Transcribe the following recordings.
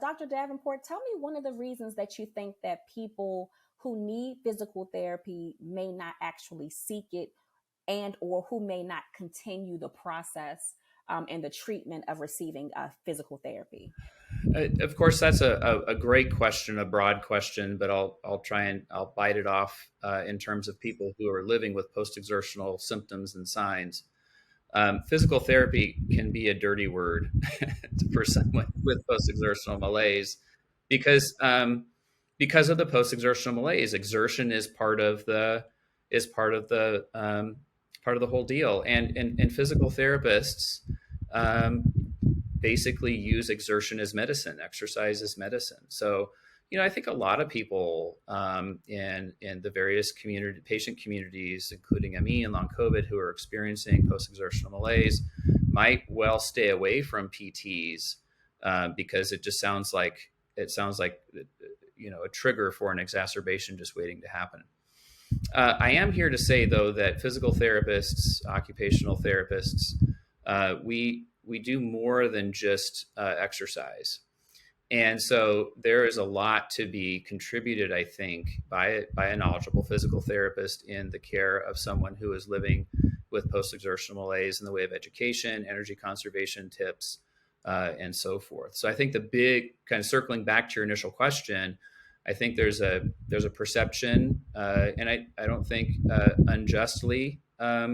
Dr. Davenport, tell me one of the reasons that you think that people who need physical therapy may not actually seek it, and or who may not continue the process and the treatment of receiving physical therapy. Of course, that's a great question, a broad question, but I'll try and I'll bite it off in terms of people who are living with post-exertional symptoms and signs. Physical therapy can be a dirty word for someone with post-exertional malaise because of the post-exertional malaise. Exertion is part of the whole deal, and physical therapists basically use exertion as medicine, exercise as medicine. So, I think a lot of people in the various patient communities, including ME and long COVID, who are experiencing post-exertional malaise, might well stay away from PTs because it just sounds like a trigger for an exacerbation just waiting to happen. I am here to say, though, that physical therapists, occupational therapists, we do more than just exercise. And so there is a lot to be contributed, I think, by a knowledgeable physical therapist in the care of someone who is living with post-exertional malaise in the way of education, energy conservation tips, and so forth. So I think the big, kind of circling back to your initial question, I think there's a perception, and I don't think unjustly, I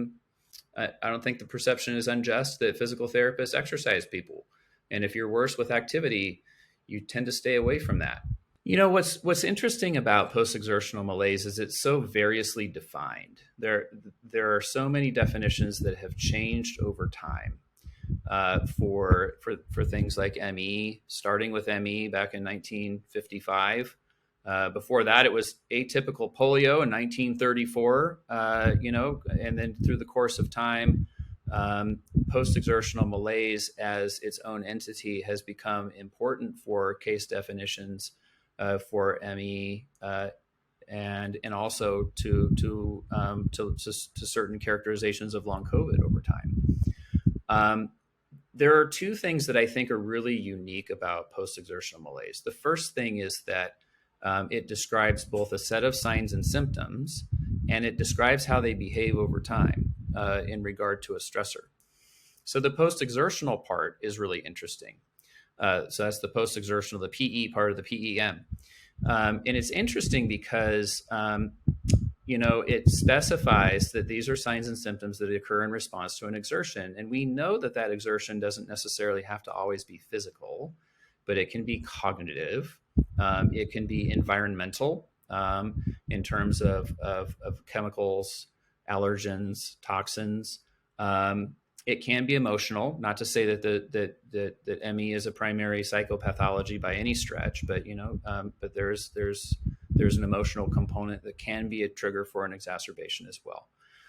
don't think the perception is unjust that physical therapists exercise people. And if you're worse with activity, you tend to stay away from that. What's interesting about post-exertional malaise is it's so variously defined. There are so many definitions that have changed over time for things like ME, starting with ME back in 1955. Before that, it was atypical polio in 1934, and then through the course of time, post-exertional malaise as its own entity has become important for case definitions for ME and also to certain characterizations of long COVID over time. There are two things that I think are really unique about post-exertional malaise. The first thing is that it describes both a set of signs and symptoms, and it describes how they behave over time in regard to a stressor. So the post-exertional part is really interesting. So that's the post-exertional, the PE part of the PEM. And it's interesting because, it specifies that these are signs and symptoms that occur in response to an exertion. And we know that exertion doesn't necessarily have to always be physical, but it can be cognitive. It can be environmental in terms of chemicals, allergens, toxins. It can be emotional, not to say that ME is a primary psychopathology by any stretch, but there's an emotional component that can be a trigger for an exacerbation as well.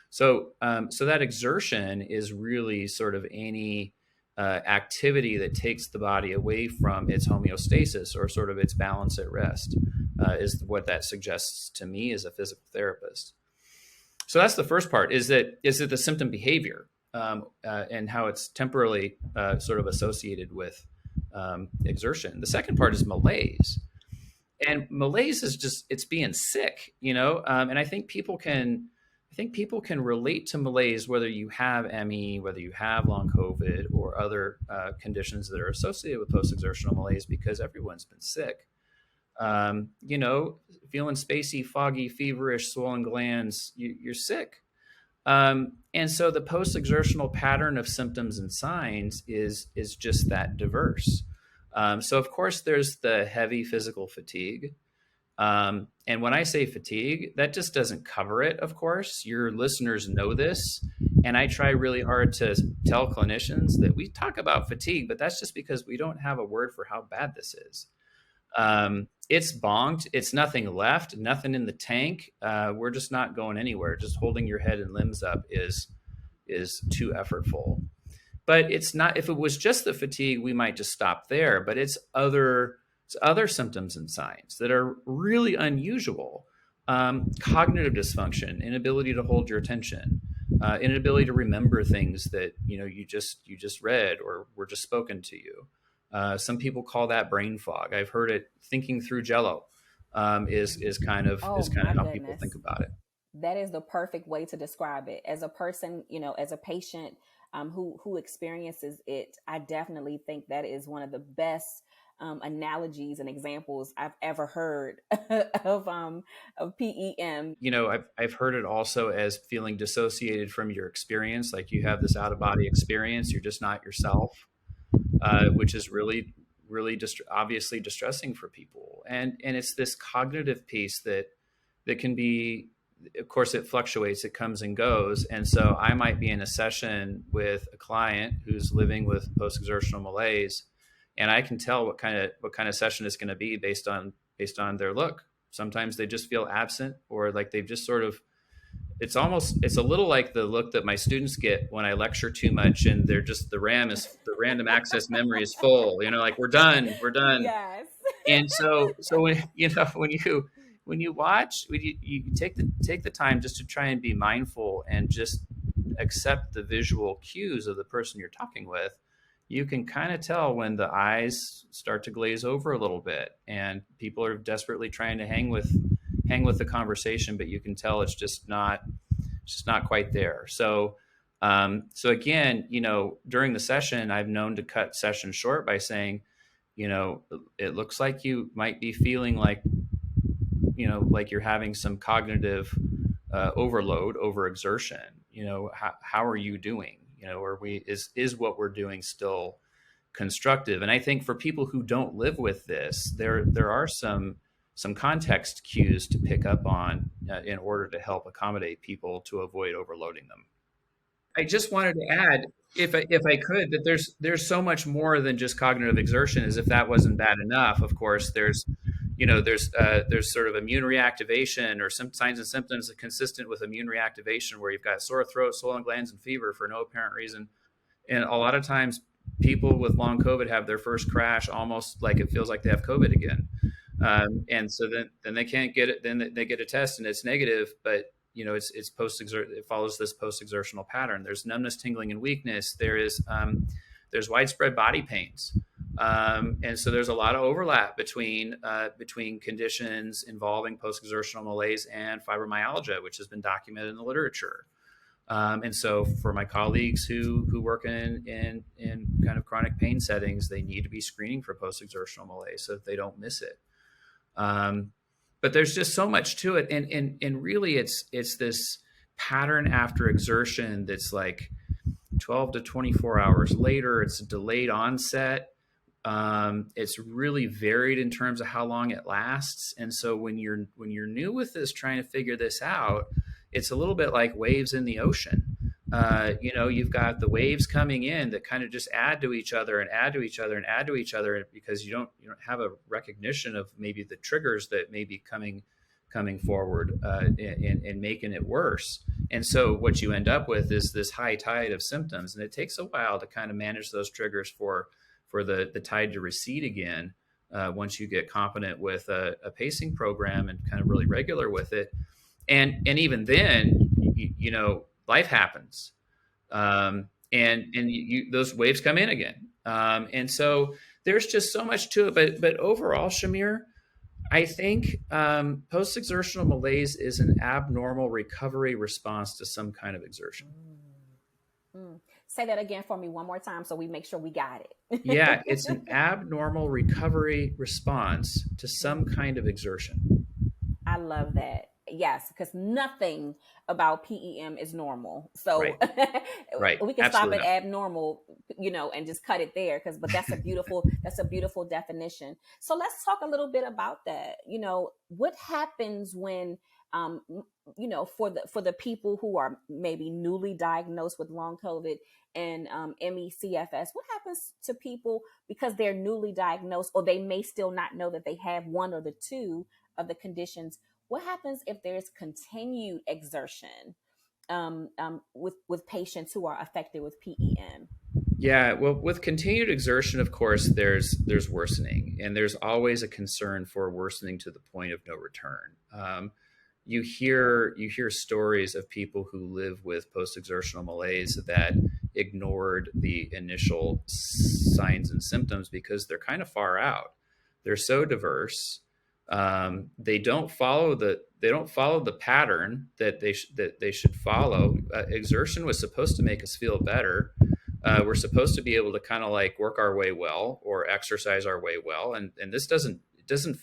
So that exertion is really sort of any activity that takes the body away from its homeostasis or sort of its balance at rest, is what that suggests to me as a physical therapist. So that's the first part, is it the symptom behavior and how it's temporarily sort of associated with exertion. The second part is malaise. And malaise is just, it's being sick, and I think people can relate to malaise, whether you have ME, whether you have long COVID or other conditions that are associated with post-exertional malaise, because everyone's been sick. Feeling spacey, foggy, feverish, swollen glands, you're sick. And so the post-exertional pattern of symptoms and signs is just that diverse. So of course there's the heavy physical fatigue. And when I say fatigue, that just doesn't cover it, of course. Your listeners know this. And I try really hard to tell clinicians that we talk about fatigue, but that's just because we don't have a word for how bad this is. It's bonked. It's nothing left, nothing in the tank. We're just not going anywhere. Just holding your head and limbs up is too effortful. But it's not, if it was just the fatigue, we might just stop there, but it's other symptoms and signs that are really unusual. Cognitive dysfunction, inability to hold your attention, inability to remember things that you just read or were just spoken to you. Some people call that brain fog. I've heard it thinking through Jello is kind of Oh my how people think goodness. about it. That is the perfect way to describe it. As a person, as a patient who experiences it, I definitely think that is one of the best analogies and examples I've ever heard of PEM. I've heard it also as feeling dissociated from your experience, like you have this out of body experience, you're just not yourself, which is really obviously distressing for people. And it's this cognitive piece that can be, of course, it fluctuates, it comes and goes. And so I might be in a session with a client who's living with post-exertional malaise, and I can tell what kind of session it's going to be based on their look. Sometimes they just feel absent, or like they've just sort of, it's a little like the look that my students get when I lecture too much and they're just, the random access memory is full, like we're done. Yes. And so when you watch, when you take the time just to try and be mindful and just accept the visual cues of the person you're talking with, you can kind of tell when the eyes start to glaze over a little bit and people are desperately trying to hang with the conversation, but you can tell it's just not quite there. So again, during the session, I've known to cut sessions short by saying, it looks like you might be feeling like you're having some cognitive overload, overexertion. How are you doing? Is what we're doing still constructive? And I think for people who don't live with this, there are some context cues to pick up on in order to help accommodate people to avoid overloading them. I just wanted to add, if I could, that there's so much more than just cognitive exertion. As if that wasn't bad enough, of course, there's sort of immune reactivation, or some signs and symptoms that consistent with immune reactivation, where you've got sore throat, swollen glands, and fever for no apparent reason. And a lot of times, people with long COVID have their first crash almost like it feels like they have COVID again. And so then they can't get it. Then they get a test and it's negative, but it's it follows this post-exertional pattern. There's numbness, tingling, and weakness. There's widespread body pains. And so there's a lot of overlap between conditions involving post-exertional malaise and fibromyalgia, which has been documented in the literature. And so for my colleagues who work in kind of chronic pain settings, they need to be screening for post-exertional malaise so that they don't miss it. But there's just so much to it. And really it's this pattern after exertion that's like 12 to 24 hours later. It's a delayed onset. It's really varied in terms of how long it lasts. And so when you're new with this, trying to figure this out, it's a little bit like waves in the ocean. You've got the waves coming in that kind of just add to each other and add to each other and add to each other, because you don't have a recognition of maybe the triggers that may be coming forward and making it worse. And so what you end up with is this high tide of symptoms, and it takes a while to kind of manage those triggers for the tide to recede again. Once you get competent with a pacing program and kind of really regular with it, and even then, life happens, and those waves come in again, and so there's just so much to it. But overall, Chimére, I think post-exertional malaise is an abnormal recovery response to some kind of exertion. Say that again for me one more time so we make sure we got it. Yeah, it's an abnormal recovery response to some kind of exertion. I love that. Yes, because nothing about PEM is normal. So right. We can Absolutely stop at abnormal, and just cut it there. But that's a beautiful definition. So let's talk a little bit about that. What happens when, for the people who are maybe newly diagnosed with long COVID and MECFS, what happens to people because they're newly diagnosed, or they may still not know that they have one or the two of the conditions? What happens if there's continued exertion with patients who are affected with PEM? Yeah, well, with continued exertion, of course, there's worsening, and there's always a concern for worsening to the point of no return. You hear stories of people who live with post-exertional malaise that ignored the initial signs and symptoms because they're kind of far out. They're so diverse. They don't follow the pattern that they should follow. Exertion was supposed to make us feel better. We're supposed to be able to kind of like work our way well or exercise our way well, and this doesn't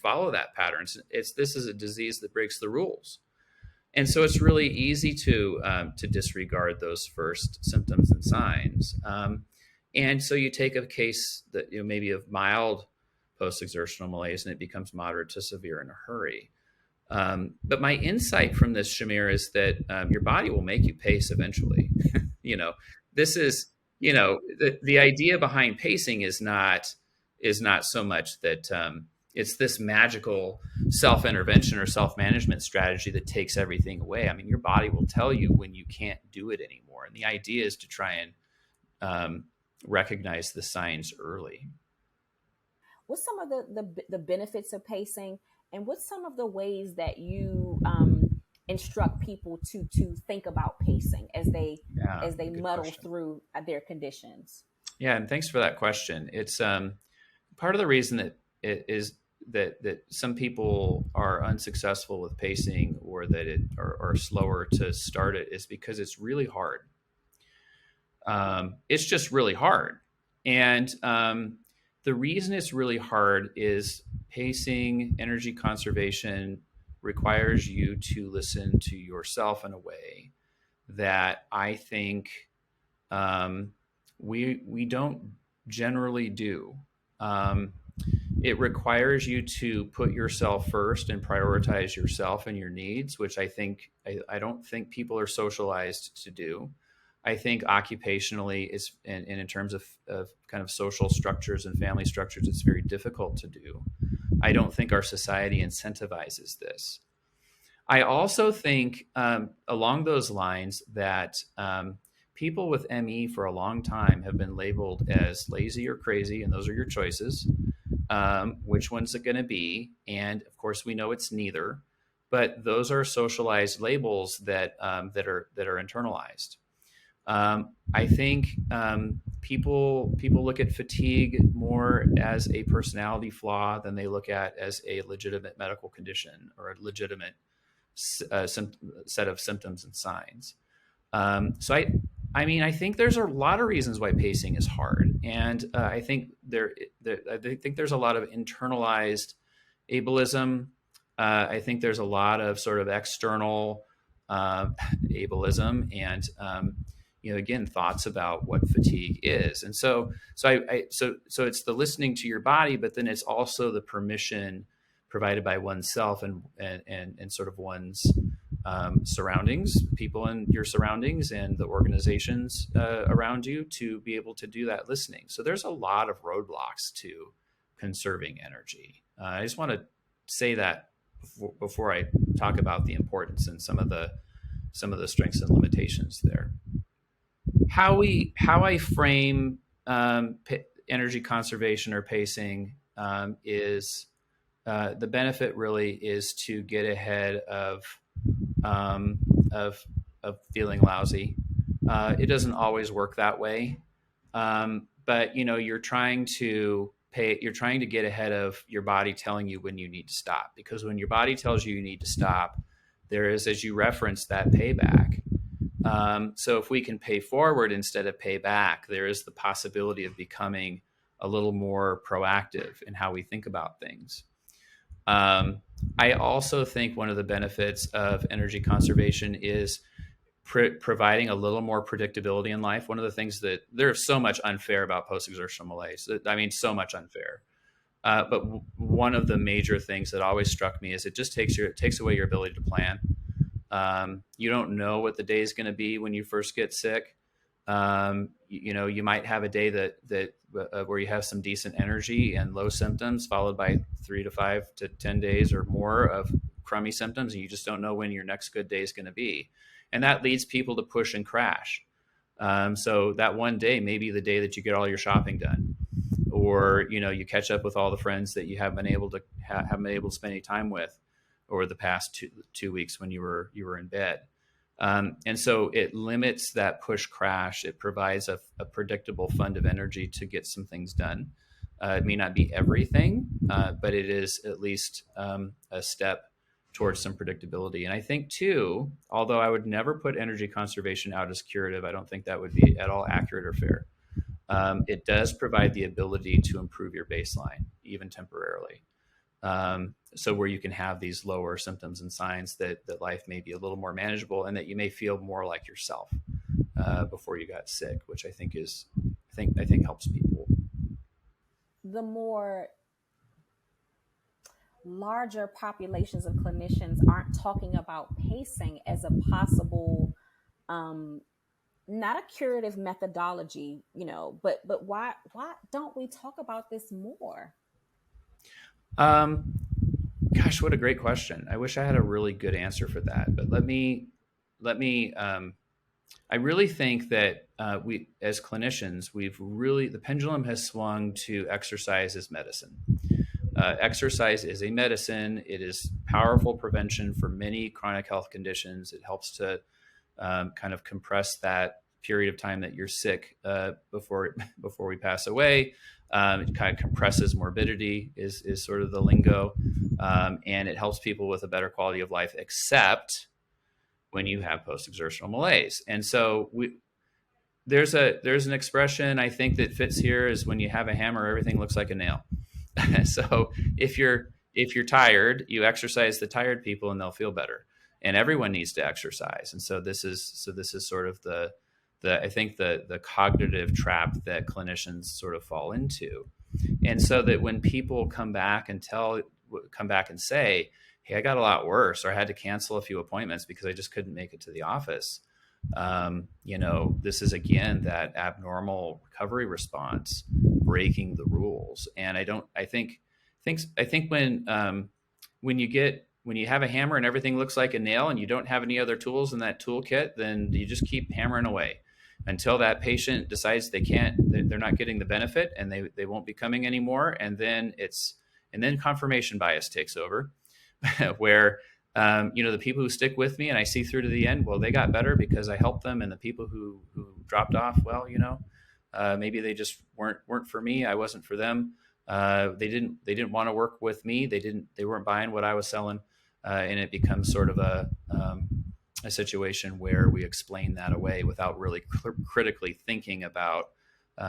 follow that pattern. This is a disease that breaks the rules. And so it's really easy to disregard those first symptoms and signs. And so you take a case that maybe of mild post-exertional malaise, and it becomes moderate to severe in a hurry. But my insight from this, Chimére, is that your body will make you pace eventually. This is the idea behind pacing is not so much that it's this magical self-intervention or self-management strategy that takes everything away. I mean, your body will tell you when you can't do it anymore. And the idea is to try and recognize the signs early. What's some of the benefits of pacing, and what's some of the ways that you instruct people to think about pacing as they muddle question. through their conditions? Yeah, and thanks for that question. It's part of the reason that it is that some people are unsuccessful with pacing or that are slower to start it is because it's really hard. It's just really hard. And the reason it's really hard is pacing, energy conservation requires you to listen to yourself in a way that I think we don't generally do. It requires you to put yourself first and prioritize yourself and your needs, which I don't think people are socialized to do. I think occupationally is, and in terms of kind of social structures and family structures, it's very difficult to do. I don't think our society incentivizes this. I also think along those lines that people with ME for a long time have been labeled as lazy or crazy, and those are your choices. Which one's it going to be? And of course, we know it's neither. But those are socialized labels that are internalized. I think people look at fatigue more as a personality flaw than they look at as a legitimate medical condition or a legitimate set of symptoms and signs. So I think there's a lot of reasons why pacing is hard, and I think there's a lot of internalized ableism. I think there's a lot of sort of external ableism, and again, thoughts about what fatigue is. And so it's the listening to your body, but then it's also the permission provided by oneself and sort of one's surroundings, people in your surroundings and the organizations around you to be able to do that listening. So there's a lot of roadblocks to conserving energy. I just want to say that before I talk about the importance and some of the strengths and limitations there. How I frame energy conservation or pacing is the benefit really is to get ahead of feeling lousy. It doesn't always work that way, but you're trying to get ahead of your body telling you when you need to stop, because when your body tells you need to stop, there is, as you referenced, that payback. So if we can pay forward instead of pay back, there is the possibility of becoming a little more proactive in how we think about things. I also think one of the benefits of energy conservation is providing a little more predictability in life. One of the things that there's so much unfair about post-exertional malaise. I mean, so much unfair. But one of the major things that always struck me is it just takes away your ability to plan. You don't know what the day is going to be when you first get sick. You might have a day that where you have some decent energy and low symptoms, followed by 3 to 5 to 10 days or more of crummy symptoms, and you just don't know when your next good day is going to be. And that leads people to push and crash. So that one day may be the day that you get all your shopping done, or you catch up with all the friends that you haven't been able to spend any time with over the past two weeks when you were in bed. And so it limits that push crash. It provides a predictable fund of energy to get some things done. It may not be everything, but it is at least a step towards some predictability. And I think too, although I would never put energy conservation out as curative, I don't think that would be at all accurate or fair. It does provide the ability to improve your baseline, even temporarily. So where you can have these lower symptoms and signs that life may be a little more manageable and that you may feel more like yourself before you got sick, which I think helps people. The more larger populations of clinicians aren't talking about pacing as a possible, not a curative methodology, but why don't we talk about this more? Gosh, what a great question. I wish I had a really good answer for that, but let me I really think that we, as clinicians, the pendulum has swung to exercise as medicine. Exercise is a medicine. It is powerful prevention for many chronic health conditions. It helps to kind of compress that period of time that you're sick before we pass away. It kind of compresses morbidity is sort of the lingo, and it helps people with a better quality of life, except when you have post-exertional malaise. And so there's an expression I think that fits here is when you have a hammer, everything looks like a nail. So if you're tired, you exercise the tired people and they'll feel better. And everyone needs to exercise. And so this is sort of the I think the cognitive trap that clinicians sort of fall into. And so that when people come back and say, hey, I got a lot worse, or I had to cancel a few appointments because I just couldn't make it to the office. This is again that abnormal recovery response, breaking the rules. And I think when you have a hammer and everything looks like a nail and you don't have any other tools in that toolkit, then you just keep hammering away until that patient decides they're not getting the benefit and they won't be coming anymore. And then confirmation bias takes over where, the people who stick with me and I see through to the end, well, they got better because I helped them. And the people who dropped off, well, maybe they just weren't for me. I wasn't for them. They didn't want to work with me. They weren't buying what I was selling. And it becomes sort of a situation where we explain that away without really critically thinking about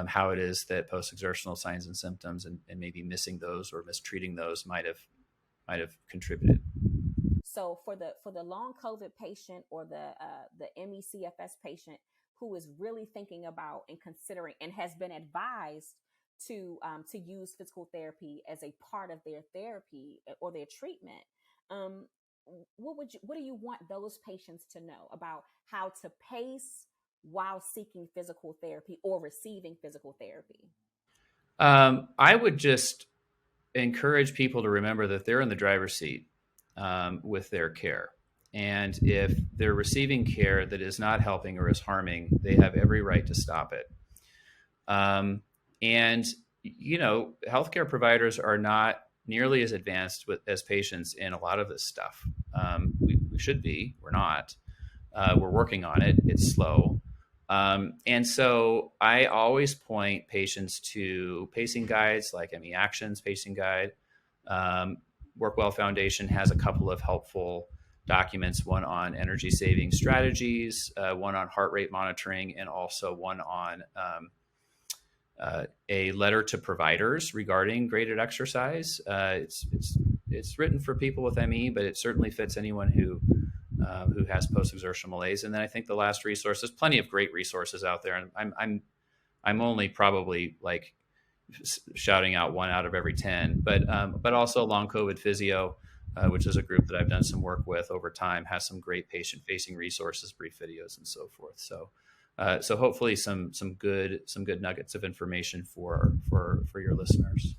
how it is that post-exertional signs and symptoms and maybe missing those or mistreating those might have contributed. So for the long COVID patient or the MECFS patient who is really thinking about and considering and has been advised to use physical therapy as a part of their therapy or their treatment, what do you want those patients to know about how to pace while seeking physical therapy or receiving physical therapy? I would just encourage people to remember that they're in the driver's seat with their care. And if they're receiving care that is not helping or is harming, they have every right to stop it. And, healthcare providers are not nearly as advanced as patients in a lot of this stuff. We should be, we're not. We're working on it. It's slow. And so I always point patients to pacing guides like MEAction's pacing guide. Workwell Foundation has a couple of helpful documents, one on energy saving strategies, one on heart rate monitoring, and also one on a letter to providers regarding graded exercise. It's written for people with ME, but it certainly fits anyone who has post-exertional malaise. And then I think the last resource, there's plenty of great resources out there, and I'm only probably like shouting out one out of every 10, but also Long COVID Physio, which is a group that I've done some work with over time, has some great patient-facing resources, brief videos, and so forth. So hopefully some good nuggets of information for your listeners.